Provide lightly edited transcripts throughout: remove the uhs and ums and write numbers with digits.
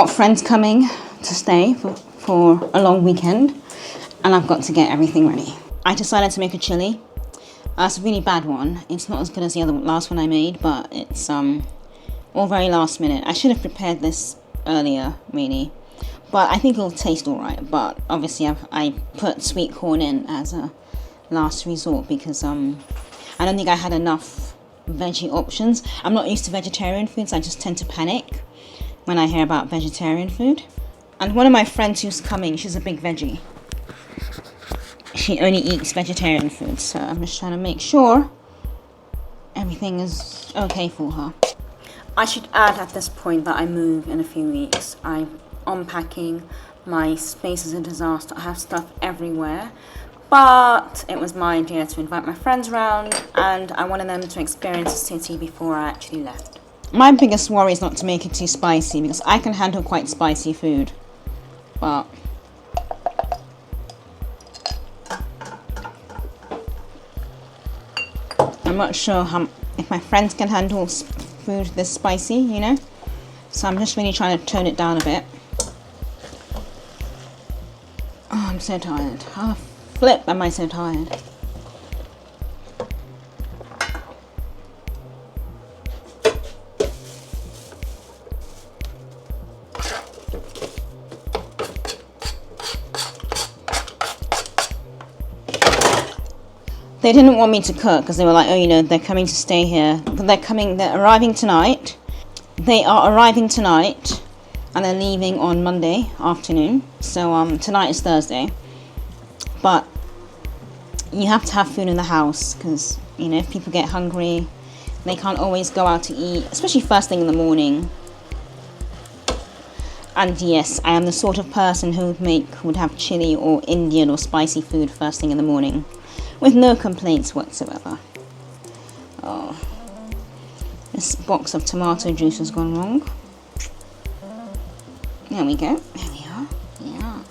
Got friends coming to stay for a long weekend, and I've got to get everything ready. I decided to make a chili. It's a really bad one. It's not as good as the last one I made, but it's all very last minute. I should have prepared this earlier, really, but I think it'll taste alright. But obviously I put sweet corn in as a last resort because I don't think I had enough veggie options. I'm not used to vegetarian foods. I just tend to panic when I hear about vegetarian food. And one of my friends who's coming, she's a big veggie. She only eats vegetarian food, so I'm just trying to make sure everything is okay for her. I should add at this point that I move in a few weeks. I'm unpacking. My space is a disaster. I have stuff everywhere. But it was my idea to invite my friends around, and I wanted them to experience the city before I actually left. My biggest worry is not to make it too spicy, because I can handle quite spicy food. But I'm not sure if my friends can handle food this spicy, you know? So I'm just really trying to tone it down a bit. Oh, I'm so tired. Oh, flip, am I so tired? They didn't want me to cook because they were like, oh, you know, they're coming to stay here. They're arriving tonight. They are arriving tonight and they're leaving on Monday afternoon. So tonight is Thursday. But you have to have food in the house because, you know, if people get hungry, they can't always go out to eat, especially first thing in the morning. And yes, I am the sort of person who would have chili or Indian or spicy food first thing in the morning, with no complaints whatsoever. Oh, this box of tomato juice has gone wrong. There we go. There we are. Yeah.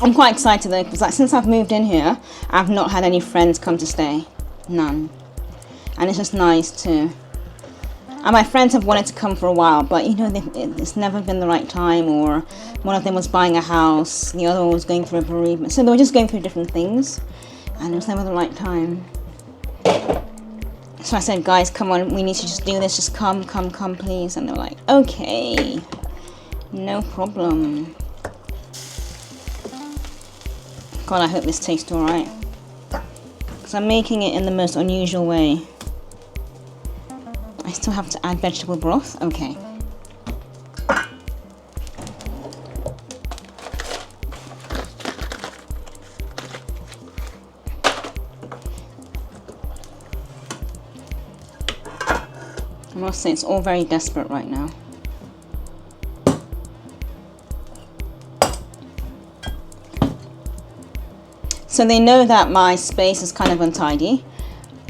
I'm quite excited though, because since I've moved in here, I've not had any friends come to stay. None. And it's just nice to... And my friends have wanted to come for a while, but you know, it's never been the right time, or one of them was buying a house, the other one was going through a bereavement. So they were just going through different things, and it was never the right time. So I said, guys, come on, we need to just do this, just come, please. And they were like, okay, no problem. God, I hope this tastes alright. Because I'm making it in the most unusual way. I still have to add vegetable broth? Okay. I must say, it's all very desperate right now. So they know that my space is kind of untidy.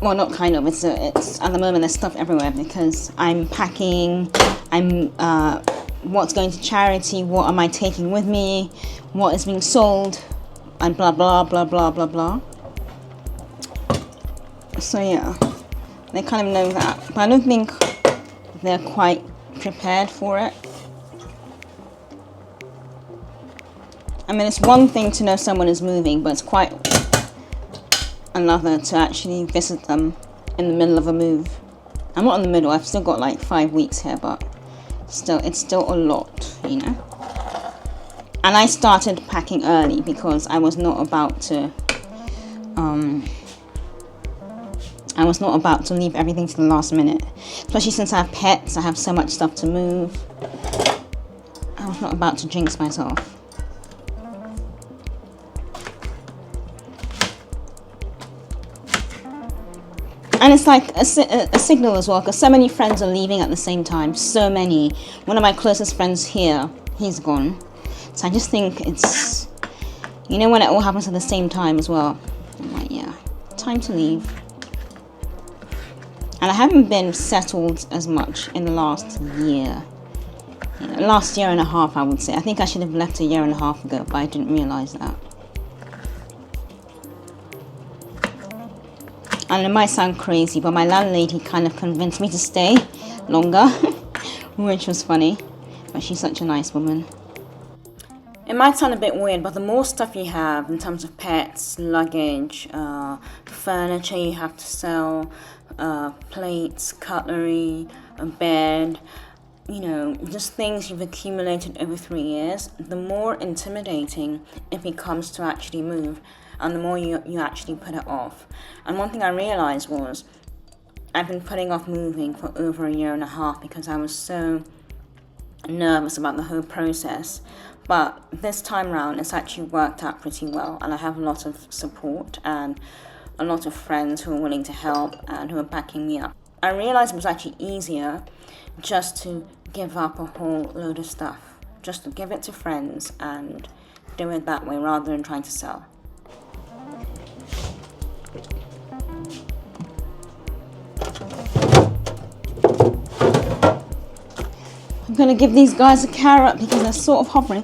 Well, not kind of, it's at the moment there's stuff everywhere because I'm packing, what's going to charity, what am I taking with me, what is being sold, and blah, blah, blah, blah, blah, blah. So yeah, they kind of know that, but I don't think they're quite prepared for it. I mean, it's one thing to know someone is moving, but it's quite another to actually visit them in the middle of a move. I'm not in the middle, I've still got like 5 weeks here, but still, it's still a lot, you know. And I started packing early because I was not about to leave everything to the last minute. Especially since I have pets, I have so much stuff to move. I was not about to jinx myself. And it's like a signal as well, because so many friends are leaving at the same time. So many. One of my closest friends here, he's gone. So I just think it's, you know, when it all happens at the same time as well. I'm like, yeah, time to leave. And I haven't been settled as much in the last year. Last year and a half, I would say. I think I should have left a year and a half ago, but I didn't realise that. And it might sound crazy, but my landlady kind of convinced me to stay longer, which was funny. But she's such a nice woman. It might sound a bit weird, but the more stuff you have in terms of pets, luggage, furniture you have to sell, plates, cutlery, a bed, you know, just things you've accumulated over 3 years, the more intimidating it becomes to actually move, and the more you actually put it off. And one thing I realized was I've been putting off moving for over a year and a half because I was so nervous about the whole process. But this time round, it's actually worked out pretty well, and I have a lot of support and a lot of friends who are willing to help and who are backing me up. I realized it was actually easier just to give up a whole load of stuff, just to give it to friends and do it that way rather than trying to sell. I'm gonna give these guys a carrot because they're sort of hovering.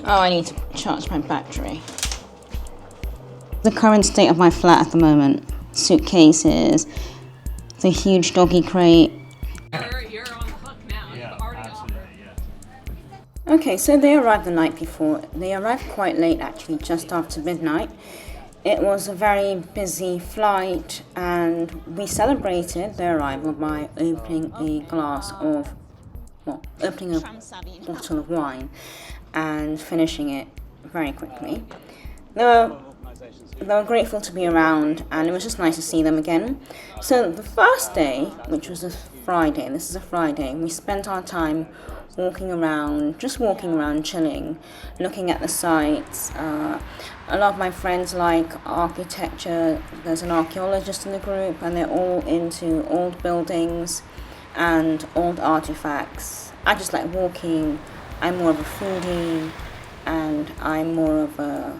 Oh, I need to charge my battery. The current state of my flat at the moment: suitcases, the huge doggy crate. You're on the hook now. Yeah, absolutely, yeah. Okay, so they arrived the night before. They arrived quite late, actually, just after midnight. It was a very busy flight, and we celebrated their arrival by opening a bottle of wine and finishing it very quickly. They were grateful to be around, and it was just nice to see them again. So the first day, which was a Friday, this is a Friday, we spent our time walking around, chilling, looking at the sights. A lot of my friends like architecture. There's an archaeologist in the group, and they're all into old buildings and old artifacts. I just like walking. I'm more of a foodie, and I'm more of a,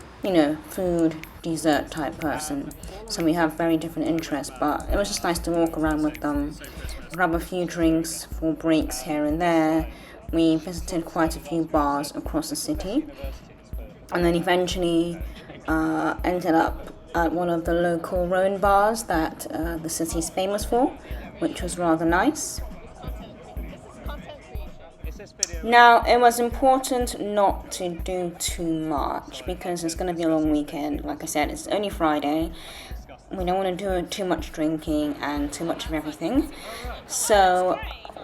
food, dessert type person. So we have very different interests, but it was just nice to walk around with them, grab a few drinks for breaks here and there. We visited quite a few bars across the city, and then eventually ended up at one of the local Rhone bars that the city's famous for, which was rather nice. Now, it was important not to do too much because it's going to be a long weekend. Like I said, it's only Friday. We don't want to do too much drinking and too much of everything. So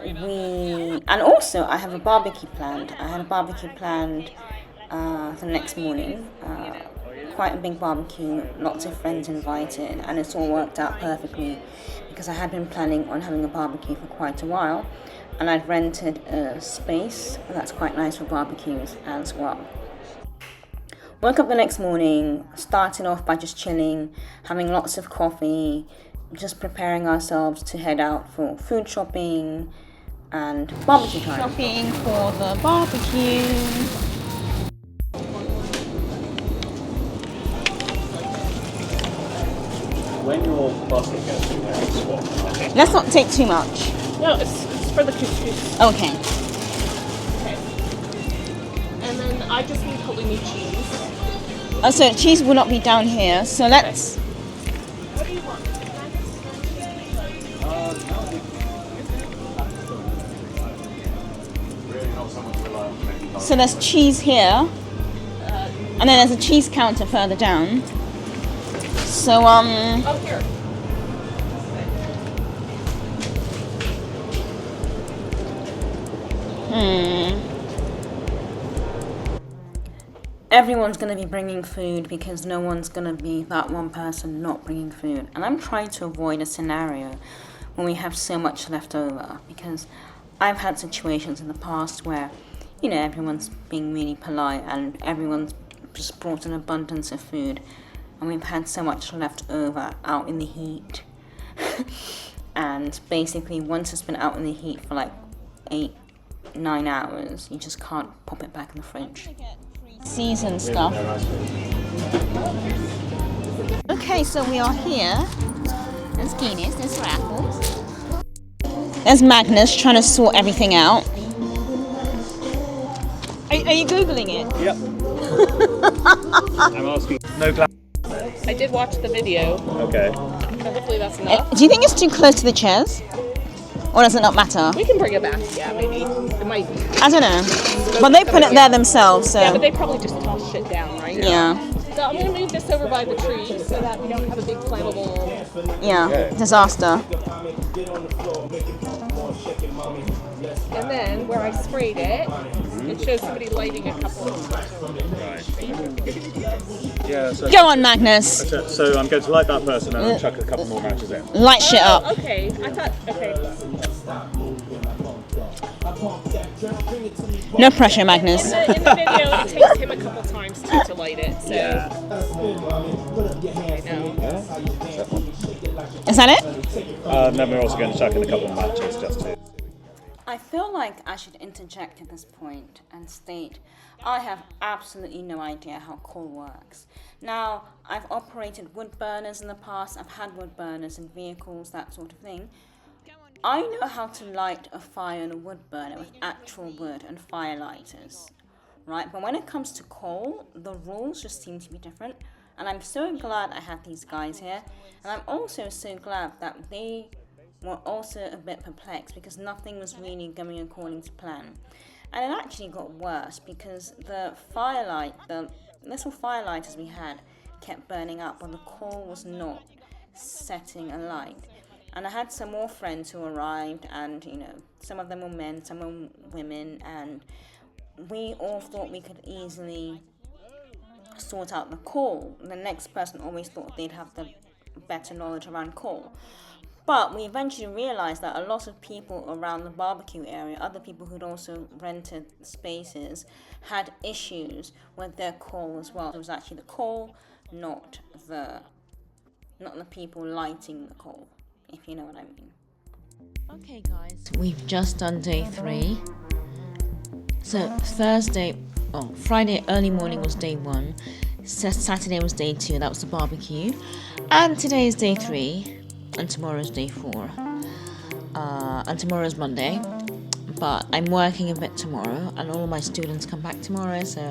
and also I have a barbecue planned. I had a barbecue planned the next morning. Quite a big barbecue, lots of friends invited, and it's all worked out perfectly because I had been planning on having a barbecue for quite a while, and I'd rented a space that's quite nice for barbecues as well. Woke up the next morning, started off by just chilling, having lots of coffee, just preparing ourselves to head out for food shopping and barbecue time. Shopping for the barbecue. When your basket gets in there, swap. Let's not take too much. No, it's for the couscous. Okay. Okay. And then I just need halloumi cheese. Oh, so cheese will not be down here. So let's. What do you want? So there's cheese here, and then there's a cheese counter further down. So Oh, here. Everyone's going to be bringing food because no one's going to be that one person not bringing food. And I'm trying to avoid a scenario when we have so much left over, because I've had situations in the past where, everyone's being really polite and everyone's just brought an abundance of food, and we've had so much left over out in the heat. And basically, once it's been out in the heat for like 8-9 hours, you just can't pop it back in the fridge. Season stuff. Okay, so we are here in There's Guinness, there's Raffles. There's Magnus trying to sort everything out. Are you Googling it? Yep. I'm asking. No glamour. I did watch the video, Okay. so hopefully that's enough. Do you think it's too close to the chairs? Or does it not matter? We can bring it back, yeah, maybe. It might. I don't know. But they put it there themselves, so. Yeah, but they probably just toss shit down, right? Yeah. So I'm going to move this over by the tree so that we don't have a big flammable... Yeah. Disaster. And then, where I sprayed it, it shows somebody lighting a couple of... Yeah. So, Go on, Magnus. so I'm going to light that person and then chuck a couple more matches in. Light shit up. Okay, I thought... Okay. No pressure, Magnus. In the video, it takes him a couple times to light it, so... Yeah. I know. Is that it? And then we're also going to chuck in a couple of matches just to. I feel like I should interject at this point and state I have absolutely no idea how coal works. Now, I've operated wood burners in the past, I've had wood burners in vehicles, that sort of thing. I know how to light a fire in a wood burner with actual wood and fire lighters, right? But when it comes to coal, the rules just seem to be different. And I'm so glad I had these guys here. And I'm also so glad that they were also a bit perplexed because nothing was really going according to plan. And it actually got worse because the little firelighters we had kept burning up, but the coal was not setting alight. And I had some more friends who arrived, and some of them were men, some were women, and we all thought we could easily sort out the coal. The next person always thought they'd have the better knowledge around coal. But we eventually realized that a lot of people around the barbecue area, other people who'd also rented spaces, had issues with their coal as well. It was actually the coal, not the people lighting the coal, if you know what I mean. Okay guys, we've just done day 3. So Friday early morning was day 1, Saturday was day 2, that was the barbecue, and today is day 3, and tomorrow is day 4, and tomorrow is Monday, but I'm working a bit tomorrow, and all of my students come back tomorrow, so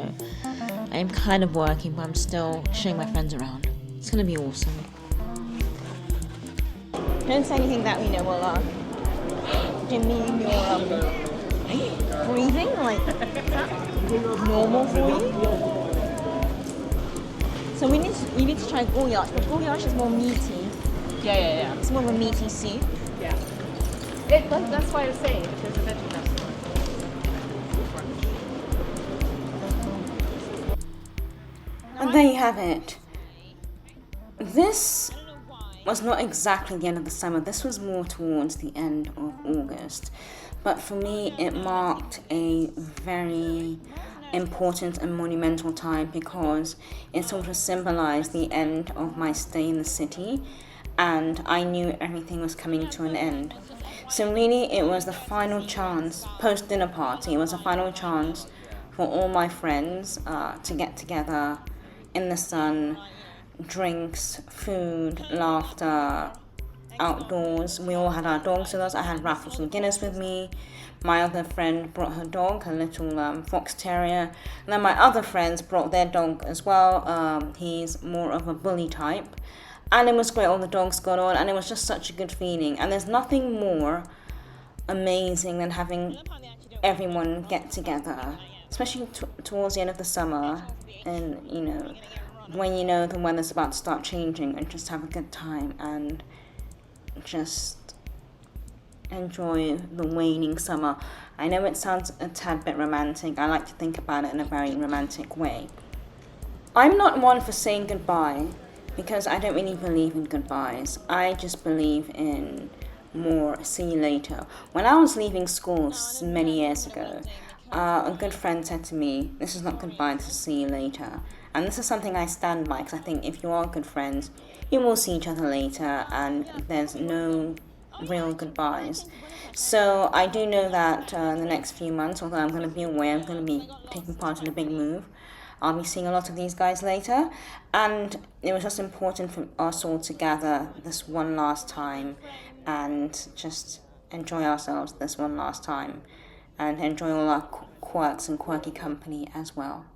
I am kind of working, but I'm still showing my friends around. It's going to be awesome. Don't say anything that we know will demean your breathing, like normal for you. So you need to try goulash, but goulash is more meaty. Yeah. It's more of a meaty soup. Yeah. That's why I was saying, if there's a veggie restaurant. And there you have it. This was not exactly the end of the summer. This was more towards the end of August. But for me, it marked a very important and monumental time because it sort of symbolized the end of my stay in the city, and I knew everything was coming to an end. So really, it was the final chance, post-dinner party, it was a final chance for all my friends to get together in the sun, drinks, food, laughter, outdoors. We all had our dogs with us. I had Raffles and Guinness with me. My other friend brought her dog, her little fox terrier. And then my other friends brought their dog as well. He's more of a bully type. And it was great, all the dogs got on, and it was just such a good feeling. And there's nothing more amazing than having everyone get together, especially towards the end of the summer, and when the weather's about to start changing, and just have a good time and just enjoy the waning summer. I know it sounds a tad bit romantic. I like to think about it in a very romantic way. I'm not one for saying goodbye because I don't really believe in goodbyes. I just believe in more see you later. When I was leaving school many years ago, a good friend said to me, this is not goodbye, this is see you later. And this is something I stand by because I think if you are good friends, you will see each other later and there's no real goodbyes. So I do know that in the next few months, although I'm going to be away, I'm going to be taking part in a big move. I'll be seeing a lot of these guys later, and it was just important for us all to gather this one last time and just enjoy ourselves this one last time and enjoy all our quirks and quirky company as well.